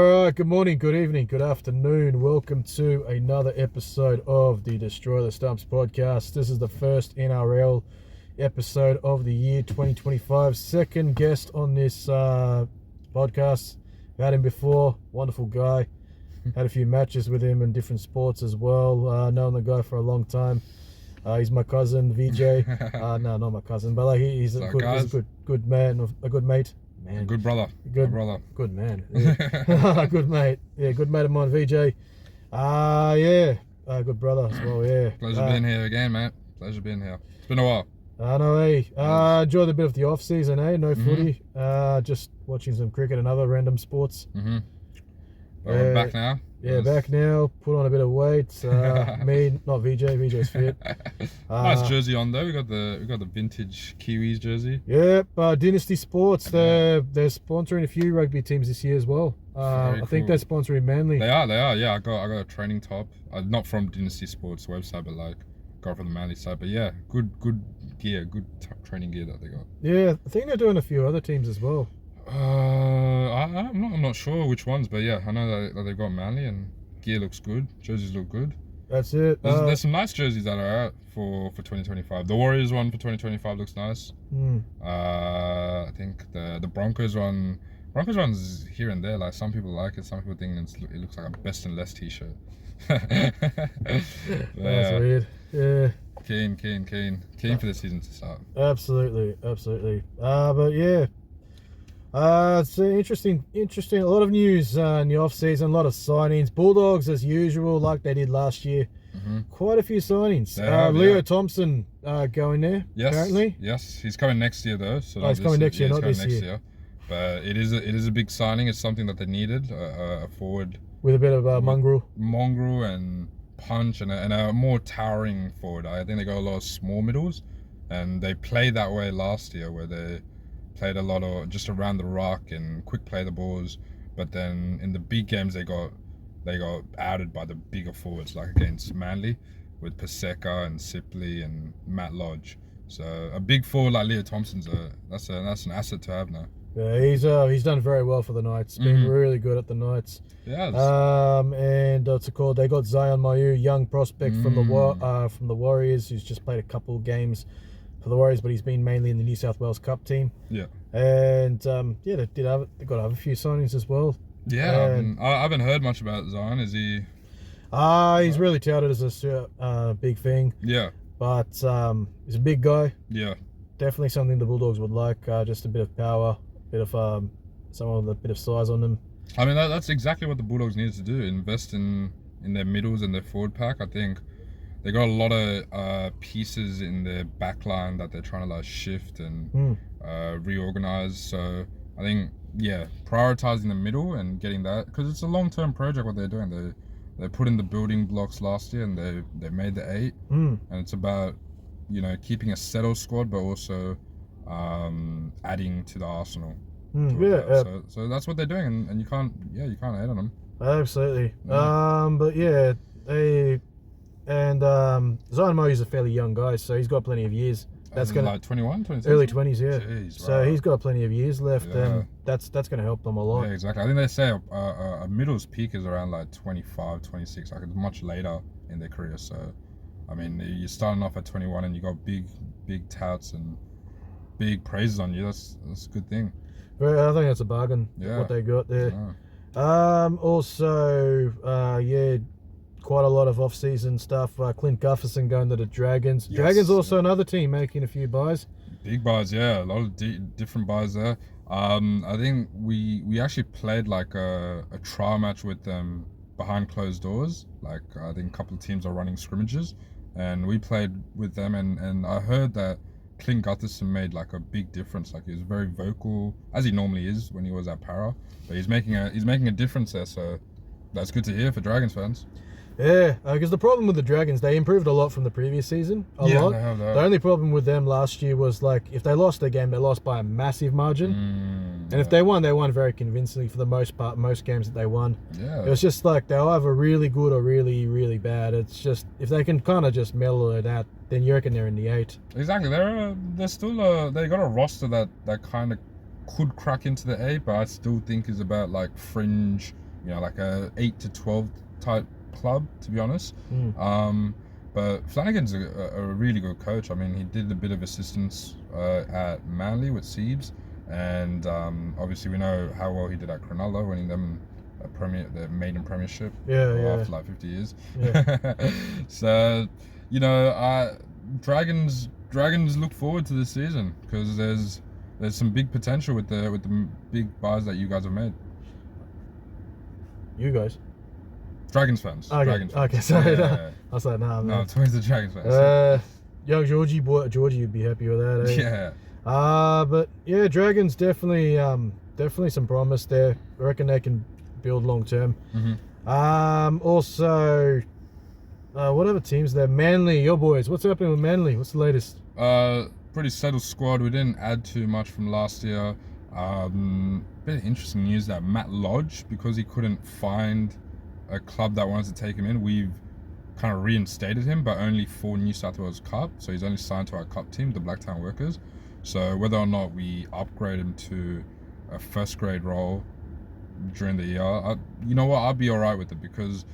All right, good morning, good evening, good afternoon. Welcome to another episode of the Destroy the Stumps podcast. This is the first NRL episode of the year 2025. Second guest on this podcast. I've had him before, wonderful guy. Had a few matches with him in different sports as well. Known the guy for a long time. He's my cousin, Vijay. No, not my cousin, but he's a good man, a good mate. Man. Good brother. Good brother. Good man. Yeah. Good mate. Yeah, good mate of mine, Vijay. Good brother as well, yeah. Pleasure being here again, mate. Pleasure being here. It's been a while. I know, enjoyed a bit of the off season, No footy. Just watching some cricket and other random sports. But we're back now. Yeah, back now. Put on a bit of weight. Me, not Vijay. Vijay's fit. Nice jersey on though. We got the vintage Kiwis jersey. Yep. Dynasty Sports. They're sponsoring a few rugby teams this year as well. I think they're sponsoring Manly. They are. Yeah, I got a training top. Not from Dynasty Sports website, but got it from the Manly side. But yeah, good gear, good training gear that they got. Yeah, I think they're doing a few other teams as well. I'm not sure which ones, but yeah, I know that they've got Manly and gear looks good. Jerseys look good. That's it. There's some nice jerseys that are out for 2025. The Warriors one for 2025 looks nice. I think the Broncos one's here and there. Like some people like it, some people think it looks like a best and less t-shirt. That's weird. Yeah. Keen for the season to start. Absolutely. But yeah. It's interesting. A lot of news in the off season. A lot of signings. Bulldogs, as usual, like they did last year. Quite a few signings. Leo Thompson going there. Yes, apparently. Yes, he's coming next year though. So he's coming next year, not this year. But it is a big signing. It's something that they needed. A forward with a bit of mongrel and punch and a more towering forward. I think they got a lot of small middles, and they played that way last year, where they played a lot of just around the ruck and quick play the balls, but then in the big games they got outed by the bigger forwards, like against Manly with Paseka and Sipley and Matt Lodge. So a big forward like Leo Thompson's that's an asset to have now. Yeah, he's done very well for the Knights. Been really good at the Knights. Yeah. And what's it called? They got Zion Mayu, young prospect from the Warriors, who's just played a couple games for the Warriors, but he's been mainly in the New South Wales Cup team. Yeah. And they got to have a few signings as well. Yeah, I haven't heard much about Zion. Is he? He's really touted as a big thing. Yeah. But he's a big guy. Yeah. Definitely something the Bulldogs would like. Just a bit of power, bit of someone with a bit of size on them. I mean, that's exactly what the Bulldogs needed to do. Invest in their middles and their forward pack. I think they got a lot of pieces in their back line that they're trying to shift and reorganize. So I think, prioritizing the middle and getting that, because it's a long-term project what they're doing. They put in the building blocks last year and they made the 8, and it's about keeping a settled squad, but also adding to the arsenal. So that's what they're doing, and you can't hate on them. Absolutely. But yeah, Zion Mo is a fairly young guy, so he's got plenty of years. That's going to 21, 22? Early 20s, yeah. Jeez, so wow. He's got plenty of years left, and that's going to help them a lot. Yeah, exactly. I think they say a middle's peak is around 25, 26, much later in their career. So, I mean, you're starting off at 21 and you got big touts and big praises on you. That's a good thing. Well, I think that's a bargain. Yeah. What they got there. Yeah. Quite a lot of off-season stuff. Clint Gutherson going to the Dragons. Yes. Dragons also another team making a few buys. Big buys, yeah. A lot of different buys there. I think we actually played a trial match with them behind closed doors. I think a couple of teams are running scrimmages, and we played with them. And I heard that Clint Gutherson made a big difference. He was very vocal, as he normally is when he was at Para. But he's making a difference there. So that's good to hear for Dragons fans. Yeah, because the problem with the Dragons, they improved a lot from the previous season. A lot. They have that. The only problem with them last year was if they lost their game, they lost by a massive margin. And if they won very convincingly for the most part. Most games that they won. Yeah. It was just they'll either really good or really, really bad. It's just if they can kind of just mellow it out, then you reckon they're in the 8. Exactly. They're still they got a roster that kind of could crack into the 8, but I still think is about fringe like a 8 to 12 type club, to be honest. But Flanagan's a really good coach. I mean, he did a bit of assistance at Manly with Siebes, and obviously we know how well he did at Cronulla, winning them the maiden premiership after like 50 years. So Dragons look forward to this season because there's some big potential with the big buys that you guys have made. You guys? Dragons fans. Okay, Dragons fans. okay, sorry. Yeah. I was like, nah, man. No, I'm talking to the Dragons fans. Young Georgie, you'd be happy with that, eh? Yeah. But yeah, Dragons definitely some promise there. I reckon they can build long term. Also, what other teams there? Manly, your boys. What's happening with Manly? What's the latest? Pretty settled squad. We didn't add too much from last year. Bit of interesting news that Matt Lodge, because he couldn't find a club that wanted to take him in, we've kind of reinstated him, but only for New South Wales Cup. So he's only signed to our Cup team, the Blacktown Workers. So whether or not we upgrade him to a first grade role during the year, you know what, I'd be alright with it, because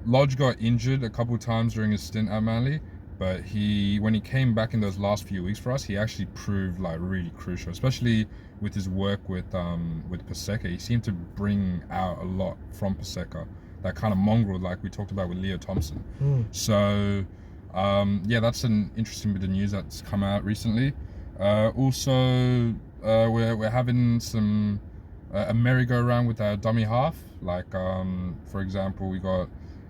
Lodge got injured a couple of times during his stint at Manly, but when he came back in those last few weeks for us, he actually proved like really crucial, especially with his work with Paseka. He seemed to bring out a lot from Paseka, that kind of mongrel like we talked about with Leo Thompson. So that's an interesting bit of news that's come out recently. Also, we're having some a merry-go-round with our dummy half. Like, for example, we got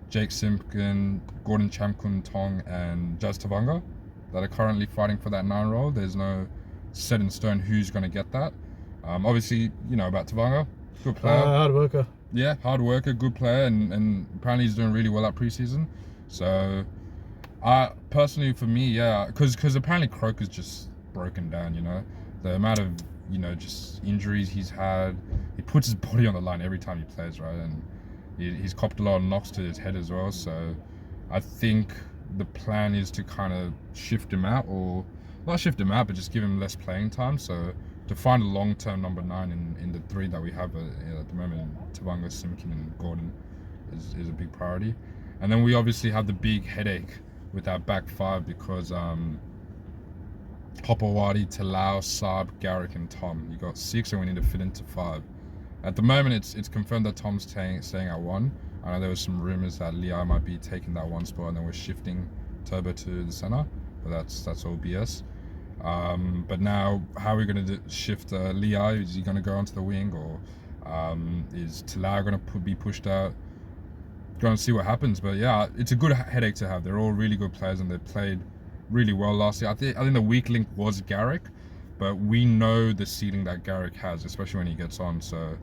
Jake Simpkin, Gordon Chamkun Tong, and Jazz Tavanga that are currently fighting for that 9 role. There's no set in stone who's going to get that. Obviously, you know about Tavanga, good player. Hard worker. Yeah, hard worker, good player, and apparently he's doing really well at preseason. So, personally, for me, yeah, because apparently Croker's just broken down. The amount of just injuries he's had. He puts his body on the line every time he plays, right? And he's copped a lot of knocks to his head as well. So, I think the plan is to kind of shift him out, or not shift him out, but just give him less playing time. So, to find a long-term number 9 in the 3 that we have at the moment, Tavanga, Simkin, and Gordon, is a big priority. And then we obviously have the big headache with our back 5 because Hopewadi, Talau, Saab, Garrick, and Tom. You got 6, and we need to fit into 5. At the moment, it's confirmed that Tom's staying at 1. I know there was some rumors that Lei might be taking that 1 spot, and then we're shifting Turbo to the center, but that's all BS. But now, how are we going to shift Lei? Is he going to go onto the wing, or is Talau going to be pushed out? Going to see what happens. But yeah, it's a good headache to have. They're all really good players, and they played really well last year. I think the weak link was Garrick, but we know the ceiling that Garrick has, especially when he gets on. So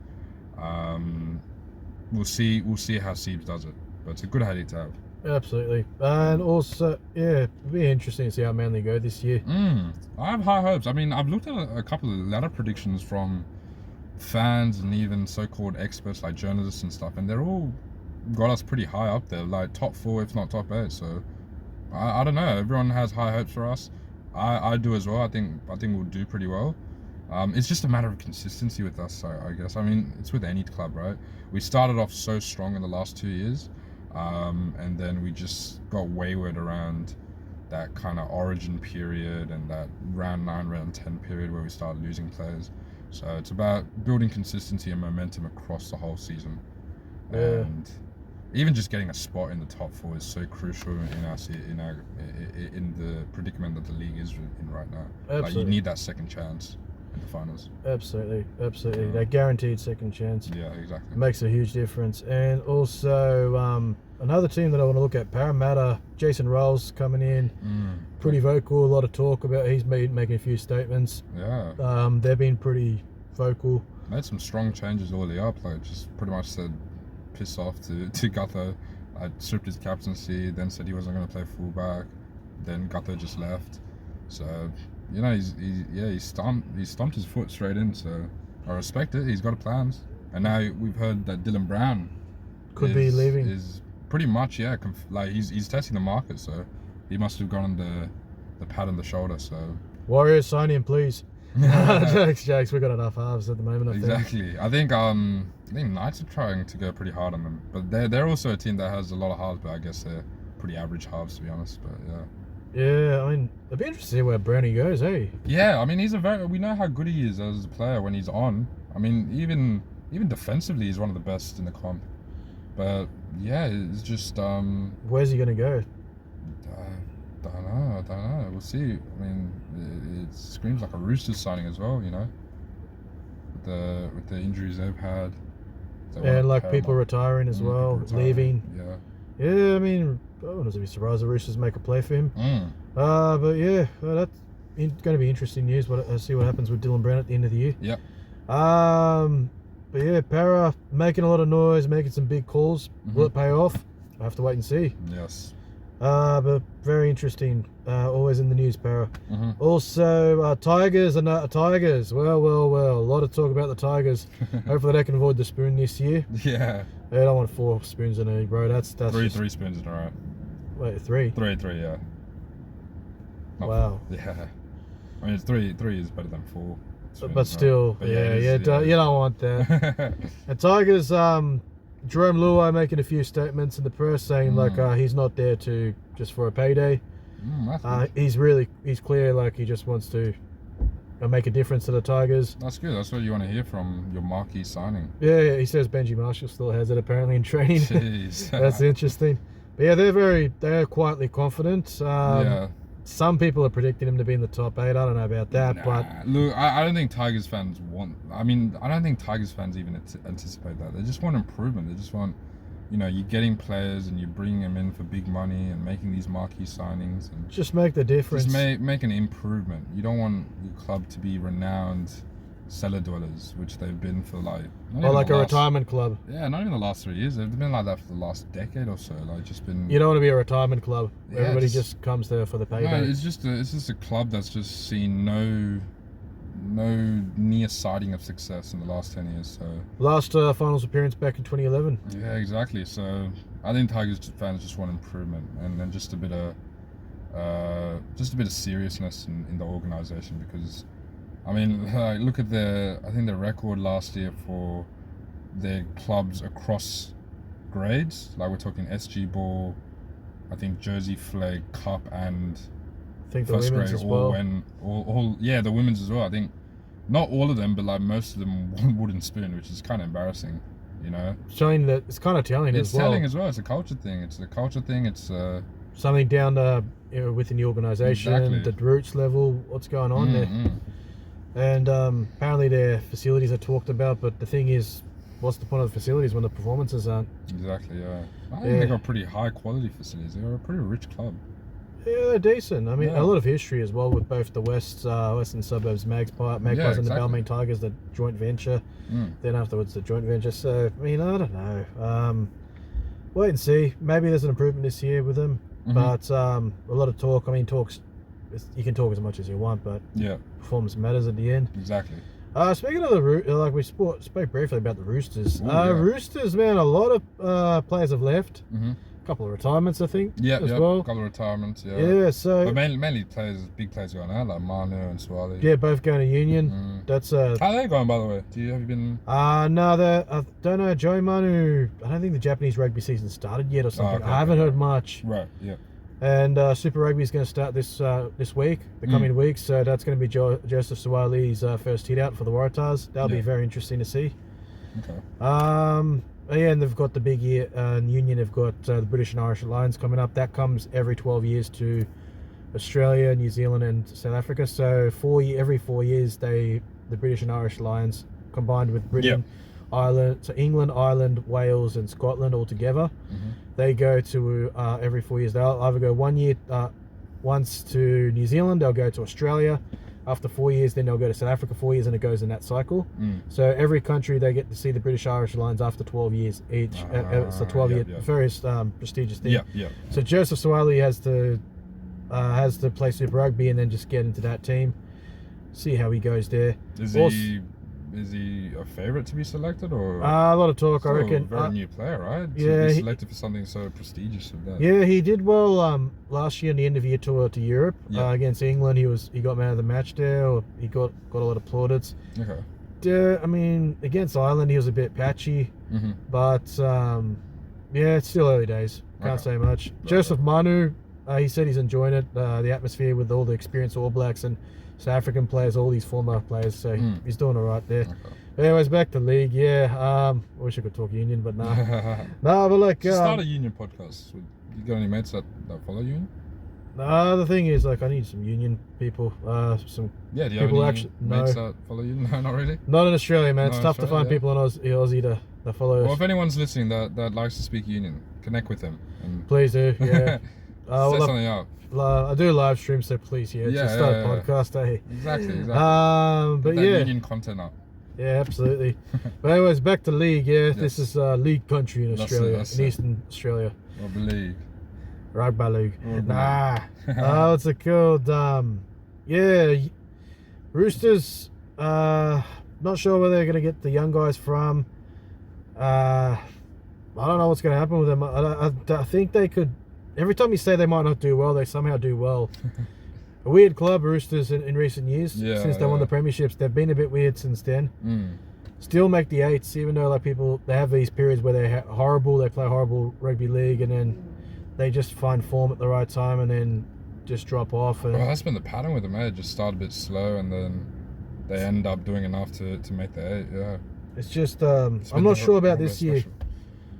we'll see how Siebes does it. But it's a good headache to have. Absolutely. And also, yeah, it'll be interesting to see how Manly go this year. I have high hopes. I mean, I've looked at a couple of ladder predictions from fans and even so-called experts like journalists and stuff, and they're all got us pretty high up there, like top 4 if not top 8. So I don't know, everyone has high hopes for us. I do as well. I think we'll do pretty well. It's just a matter of consistency with us, I guess. I mean, it's with any club, right? We started off so strong in the last 2 years, and then we just got wayward around that kind of origin period and that round 9, round 10 period where we started losing players. So it's about building consistency and momentum across the whole season. Yeah. And even just getting a spot in the top 4 is so crucial in the predicament that the league is in right now. Absolutely. Like, you need that second chance in the finals. Absolutely. That guaranteed second chance. Yeah, exactly. Makes a huge difference. And also, another team that I want to look at, Parramatta, Jason Rolls coming in, pretty vocal, a lot of talk about, he's making a few statements. Yeah. They've been pretty vocal. Made some strong changes early up, like just pretty much said piss off to Gutho. I stripped his captaincy, then said he wasn't going to play fullback, then Gutho just left. So, he stomped his foot straight in, so I respect it. He's got plans. And now we've heard that Dylan Brown could be leaving. Is pretty much, he's testing the market, so he must have gone the pat on the shoulder. So Warriors, sign him, please. Jokes, we got enough halves at the moment. Exactly. I think I think Knights are trying to go pretty hard on them, but they're also a team that has a lot of halves, but I guess they're pretty average halves, to be honest. But yeah. Yeah, I mean, it'd be interesting to see where Brownie goes, hey? Yeah, I mean, we know how good he is as a player when he's on. I mean, even defensively, he's one of the best in the comp. But yeah, it's just Where's he gonna go? I don't know. We'll see. I mean, it screams like a Roosters signing as well, you know, with the injuries they've had. And like people retiring as well, leaving. Yeah. Yeah, I mean, I wouldn't be surprised the Roosters make a play for him. But yeah, that's going to be interesting news. See what happens with Dylan Brown at the end of the year. Yep. But yeah, Para making a lot of noise, making some big calls. Will it pay off? I have to wait and see. Yes. But very interesting. Always in the news, Para. Also, Tigers and Tigers. Well. A lot of talk about the Tigers. Hopefully they can avoid the spoon this year. Yeah. They don't want 4 spoons in a row. That's three just... spoons in a row. Wait, 3? 3, yeah. Wow. Yeah. I mean, it's 3 is better than 4. But still, but you don't want that. And Tigers, Jerome Luai making a few statements in the press saying like he's not there just for a payday. He's clear like he just wants to make a difference to the Tigers. That's good. That's what you want to hear from your marquee signing. Yeah, he says Benji Marshall still has it apparently in training. Jeez. That's interesting. But yeah, they're quietly confident. Some people are predicting him to be in the top 8. I don't know about that, but look, I don't think Tigers fans want. I mean, I don't think Tigers fans even anticipate that. They just want improvement. They just want, you're getting players and you're bringing them in for big money and making these marquee signings and just make the difference. Just make an improvement. You don't want your club to be renowned cellar dwellers, which they've been for retirement club. Yeah, not even the last 3 years. They've been like that for the last decade or so. Like just been. You don't want to be a retirement club. Yeah, everybody just comes there for the payday. No, it's just a club that's just seen no near sighting of success in the last 10 years. So last finals appearance back in 2011. Yeah, exactly. So I think Tigers fans just want improvement and then just a bit of seriousness in the organisation because. I mean, look at I think the record last year for their clubs across grades. Like we're talking SG Ball, I think Jersey Flag Cup, and I think the women's as well. The women's as well. I think not all of them, but like most of them won wooden spoon, which is kind of embarrassing, Showing that it's kind of telling as well. It's telling as well. It's a culture thing. It's something down to within the organisation, the roots level, what's going on there. And apparently their facilities are talked about, but the thing is, what's the point of the facilities when the performances aren't? Exactly, yeah. I think they got pretty high quality facilities. They're a pretty rich club. Yeah, they're decent. I mean, a lot of history as well with both the Western Suburbs Magpies and the Balmain Tigers, the joint venture. Then afterwards the joint venture. So, I mean, I don't know. Wait and see. Maybe there's an improvement this year with them. But a lot of talk. I mean, you can talk as much as you want, but performance matters at the end. Exactly. Speaking of we spoke briefly about the Roosters. Roosters, man, a lot of players have left. A couple of retirements, I think. As well. A couple of retirements. Yeah. So. But mainly big players going out, like Manu and Swali. Yeah, both going to Union. That's How are they going, by the way? Have you been? No, I don't know. Joey Manu. I don't think the Japanese rugby season started yet or something. I haven't heard much. Right. Yeah. And Super Rugby is going to start this week, the coming week. So that's going to be Joseph Suwali's first hit out for the Waratahs. That'll be very interesting to see. Okay. And they've got the big year. Union have got the British and Irish Lions coming up. That comes every 12 years to Australia, New Zealand, and South Africa. So every 4 years, the British and Irish Lions combined with Britain. Ireland, so England, Ireland, Wales, and Scotland all together. They go to every 4 years. They'll either go 1 year once to New Zealand. They'll go to Australia. After 4 years, then they'll go to South Africa 4 years, and it goes in that cycle. So every country they get to see the British Irish Lions after 12 years each. It's a 12-year, very prestigious thing. So Joseph Suwali has to play Super Rugby and then just get into that team. See how he goes there. Is he a favourite to be selected, or a lot of talk? I reckon. A very new player, right? Yeah, to be selected for something so prestigious as that. Yeah, he did well last year in the end of year tour to Europe against England. He got man of the match there, or he got a lot of plaudits. Okay. I mean, against Ireland, he was a bit patchy, Mm-hmm. but yeah, it's still early days. Can't Okay. say much. Joseph Manu, he said he's enjoying it, the atmosphere with all the experienced All Blacks and South African players, all these former players, so he's doing all right there. Okay. But anyways, back to league, yeah. I wish I could talk union, but nah. Nah, but like... Just start a union podcast. You got any mates that follow union? The thing is, like, I need some union people. Some Yeah, do you have people any actually mates that follow union? No, not really. not in Australia, man. Not It's in tough to Australia, find people in Aussie that follow. Well, if anyone's listening that likes to speak union, connect with them and Please do, yeah. set something up. I do live stream, so please, just start a podcast, eh? Exactly. But Get that yeah, union content up. yeah, absolutely. But anyways, back to league. Yeah, Yes. This is league country in Australia, that's in it. Eastern Australia. Rugby league. Rugby league. Rugby Nah. What's it called? Yeah, Roosters. Not sure where they're gonna get the young guys from. I don't know what's gonna happen with them. I think they could. Every time you say they might not do well, they somehow do well. A weird club, Roosters, in recent years. Since they won the premierships, they've been a bit weird since then. Still make the eights, even though like people, they have these periods where they're horrible. They play horrible rugby league, and then they just find form at the right time, and then just drop off. And Well, that's been the pattern with them. Just start a bit slow, and then they end up doing enough to make the eight. Yeah. it's just It's I'm been not the sure about Rugby this year. special.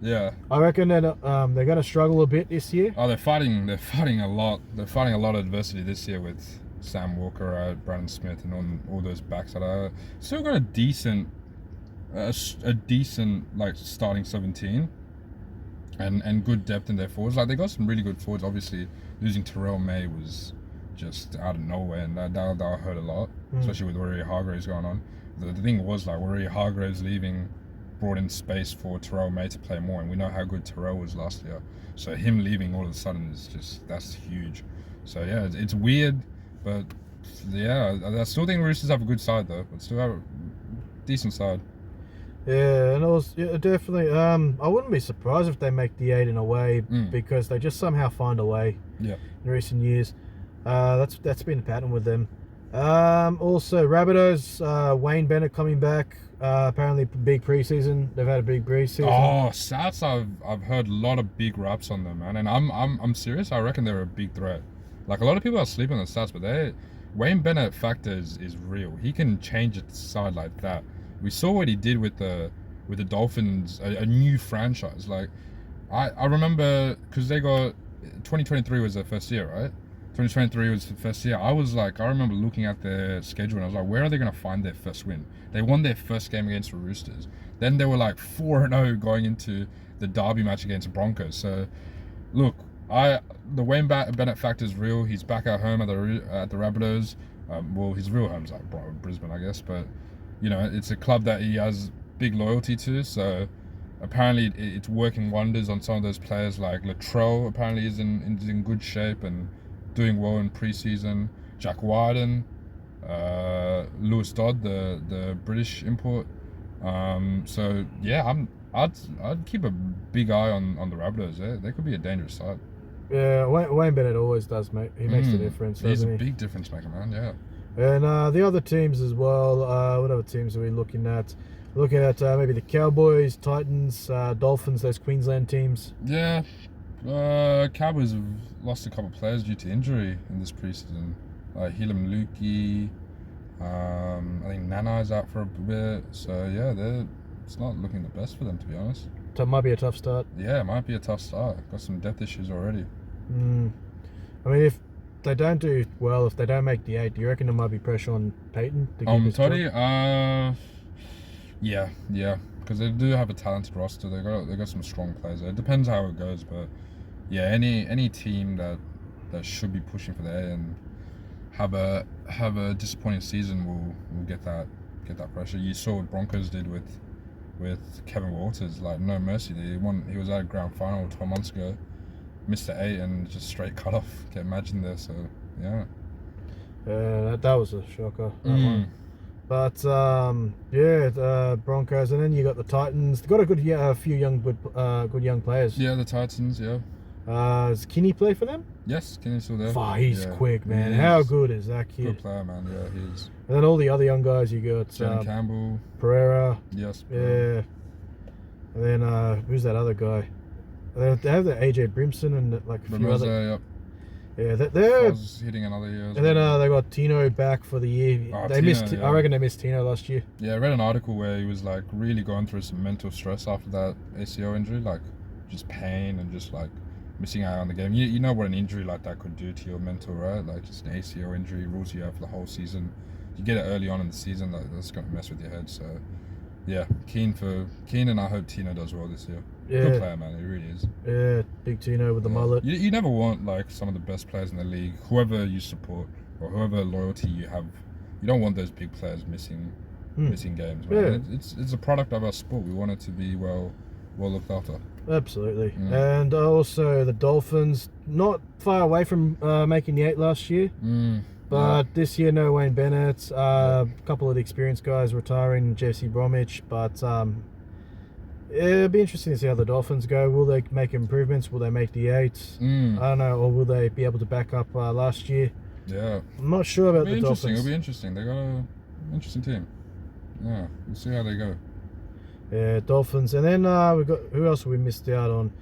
Yeah. I reckon that they're going to struggle a bit this year. Oh, they're fighting a lot. They're fighting a lot of adversity this year with Sam Walker, Brandon Smith, and all those backs that are still got a decent like starting 17, and good depth in their forwards. Like they got some really good forwards. Obviously, losing Terrell May was just out of nowhere, and that hurt a lot, especially with Warrior Hargraves going on. The thing was like Warrior Hargraves leaving brought in space for Terrell May to play more, and we know how good Terrell was last year. So him leaving all of a sudden that's huge. So yeah, it's weird, but yeah, I still think Roosters have a good side though. But still have a decent side. Yeah, and definitely. I wouldn't be surprised if they make the eight in a way, because they just somehow find a way. Yeah. In recent years, that's been the pattern with them. Also, Rabbitohs, Wayne Bennett coming back. Apparently, big preseason. They've had a big preseason. Oh, Souths! I've heard a lot of big raps on them, man, and I'm serious. I reckon they're a big threat. Like a lot of people are sleeping on the Souths, but Wayne Bennett factor is real. He can change a side like that. We saw what he did with the Dolphins, a new franchise. Like I remember because they got 2023 was their first year, right? 2023 was the first year. I remember looking at their schedule and I was like, where are they going to find their first win? They won their first game against the Roosters. Then they were like 4-0 going into the derby match against Broncos. So, look, the Wayne Bennett factor is real. He's back at home at the Rabbitohs. Well, his real home's like Brisbane, I guess. But, you know, it's a club that he has big loyalty to. So, apparently it's working wonders on some of those players. Like Latrell apparently is in good shape and doing well in preseason. Jack Wyden, Lewis Dodd, the British import. So yeah, I'd keep a big eye on the Rabbitohs. They could be a dangerous side. Yeah, Wayne Bennett always does, mate. He makes the difference. He's a doesn't he? big difference maker, man. Yeah. And the other teams as well. What other teams are we looking at? Looking at maybe the Cowboys, Titans, Dolphins. Those Queensland teams. Yeah. Cowboys have lost a couple of players due to injury in this preseason. Hilam Lukey, I think Nanai's out for a bit. So yeah, it's not looking the best for them, to be honest. So it might be a tough start. Yeah, it might be a tough start. Got some depth issues already. I mean, if they don't do well, if they don't make the eight, do you reckon there might be pressure on Peyton to keep his Toddy, job? yeah, because they do have a talented roster. They got some strong players there. It depends how it goes, but yeah, any team that should be pushing for the A and have a disappointing season will get that pressure. You saw what Broncos did with Kevin Walters, like no mercy. He was at a grand final 12 months ago, missed the 8 and just straight cut off. Can imagine there. So yeah. That was a shocker. That one. But Broncos, and then you got the Titans. They've got a few good young players. Yeah, the Titans. Yeah. Does Kinney play for them? Yes, Kinney's still there. He's quick, man. How good is that kid? Good player, man. Yeah, he is. And then all the other young guys, you got Jaden Campbell. Pereira. Yes. Yeah. And then who's that other guy? They have the AJ Brimson and like a few other. Yep. Yeah, they're was hitting another year. And then they got Tino back for the year. Oh, they Tino, missed. yeah. I reckon they missed Tino last year. Yeah, I read an article where he was like really going through some mental stress after that ACL injury, like just pain and just like missing out on the game. You know what an injury like that could do to your mental, right? Like just an ACL injury rules you out for the whole season. You get it early on in the season, like that's gonna mess with your head. So yeah, keen, and I hope Tino does well this year. Yeah. Good player, man. He really is. Yeah, big Tino with the mullet. You never want like some of the best players in the league, whoever you support or whoever loyalty you have. You don't want those big players missing games. Man. Yeah. It's a product of our sport. We want it to be well looked after. Absolutely. And also the Dolphins, not far away from making the 8 last year. But this year, no Wayne Bennett. A couple of the experienced guys retiring, Jesse Bromwich. But it'll be interesting to see how the Dolphins go. Will they make improvements? Will they make the 8? I don't know. Or will they be able to back up last year? Yeah. I'm not sure about the Dolphins. It'll be interesting. They got an interesting team. Yeah, we'll see how they go. Yeah, Dolphins. And then we've got, who else have we missed out on?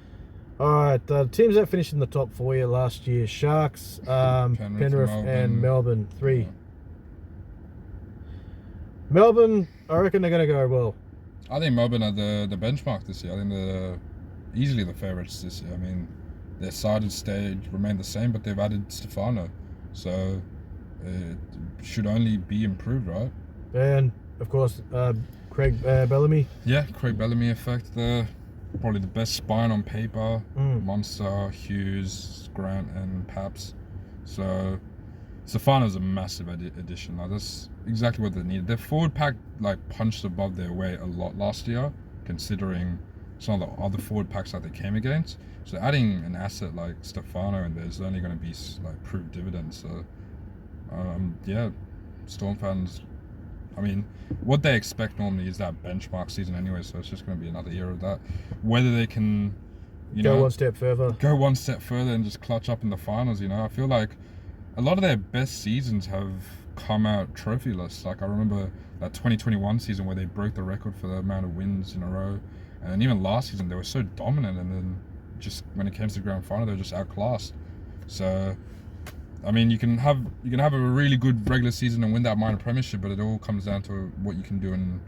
All right, the teams that finished in the top 4 year last year: Sharks, Penrith, and Melbourne. 3. Yeah. Melbourne, I reckon they're going to go well. I think Melbourne are the benchmark this year. I think they're easily the favourites this year. I mean, their side and stage remain the same, but they've added Stefano, so it should only be improved, right? And of course, Craig Bellamy. Yeah, Craig Bellamy effect there. Probably the best spine on paper. Monster, Hughes, Grant, and Paps. So Stefano's a massive addition. Like, that's exactly what they need. Their forward pack like punched above their weight a lot last year, considering some of the other forward packs that they came against. So adding an asset like Stefano in there is only going to be like proved dividends. So yeah, Storm fans. I mean, what they expect normally is that benchmark season anyway, so it's just going to be another year of that. Whether they can, go one step further and just clutch up in the finals, I feel like a lot of their best seasons have come out trophyless. Like I remember that 2021 season where they broke the record for the amount of wins in a row, and even last season they were so dominant, and then just when it came to the grand final, they were just outclassed. So I mean, you can have a really good regular season and win that minor premiership, but it all comes down to what you can do on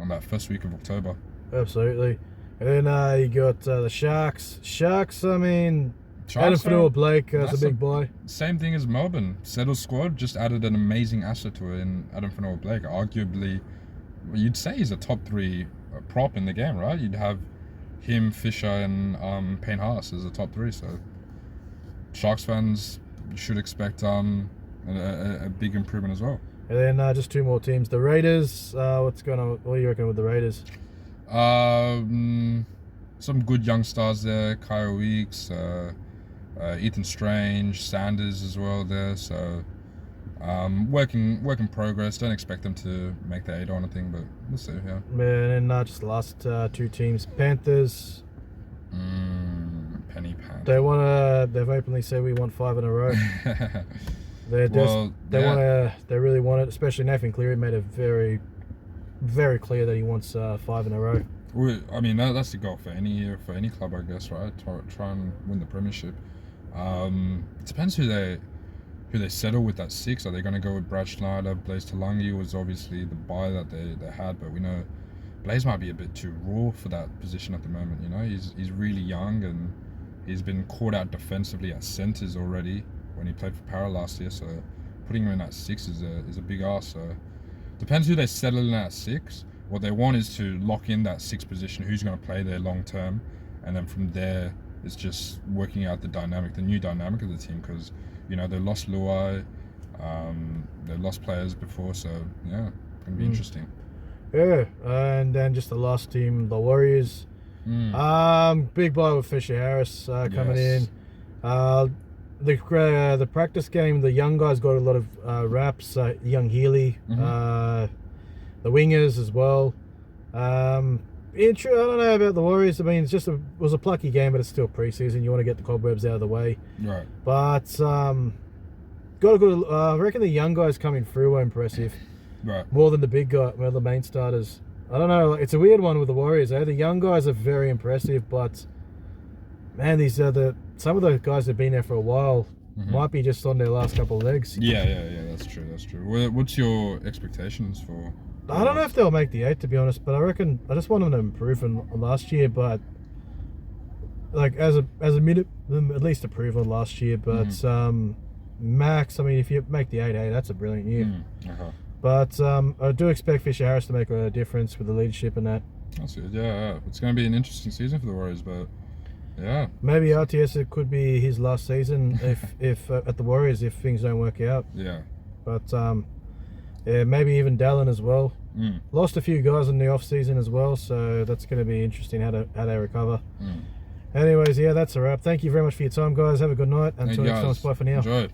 that first week of October. Absolutely. And then you got the Sharks. I mean, Adam Fanua-Blake is a big buy. Same thing as Melbourne. Settled squad, just added an amazing asset to it in Adam Fanua-Blake. Arguably, you'd say he's a top 3 prop in the game, right? You'd have him, Fisher, and Payne Haas as a top 3. So Sharks fans should expect a big improvement as well. And then just 2 more teams. The Raiders. What's going on? What do you reckon with the Raiders? Some good young stars there. Kyle Weeks, Ethan Strange, Sanders as well there. So work in progress. Don't expect them to make the 8 or anything, but we'll see. Yeah. And then just the last 2 teams. Panthers. Penny Pan. They've openly said we want 5 in a row. They really want it. Especially Nathan Cleary made it very, very clear that he wants 5 in a row. Well, I mean that's the goal for any club, I guess, right? Try and win the premiership. It depends who they settle with that 6. Are they going to go with Brad Schneider? Blaise Talangi was obviously the buy that they had, but we know Blaise might be a bit too raw for that position at the moment. He's really young, and he's been caught out defensively at centres already when he played for Para last year. So putting him in at 6 is a big ask. So depends who they settle in at 6. What they want is to lock in that 6 position, who's going to play there long term, and then from there it's just working out the new dynamic of the team, because they lost Luai, they've lost players before, so yeah, it's going to be interesting. Yeah, and then just the last team, the Warriors. Big buy with Fisher Harris coming in. The practice game, the young guys got a lot of reps. Young Healy, the wingers as well. I don't know about the Warriors. I mean, it was a plucky game, but it's still preseason. You want to get the cobwebs out of the way. Right. But got a good. I reckon the young guys coming through were impressive. Right. more than the big guy, well, the main starters. I don't know. It's a weird one with the Warriors. The young guys are very impressive, but man, these are some of the guys that have been there for a while might be just on their last couple of legs. Yeah. That's true. What's your expectations for? I don't know if they'll make the 8, to be honest, but I just want them to improve on last year. But like as a minute, at least improve on last year. But max, I mean, if you make the 8, that's a brilliant year. But I do expect Fisher Harris to make a difference with the leadership and that. That's good. Yeah. It's going to be an interesting season for the Warriors, but yeah. Maybe RTS, it could be his last season if at the Warriors if things don't work out. Yeah. But yeah, maybe even Dallin as well. Lost a few guys in the off season as well, so that's going to be interesting how they recover. Anyways, yeah, that's a wrap. Thank you very much for your time, guys. Have a good night. Until next time, bye for now. Enjoy.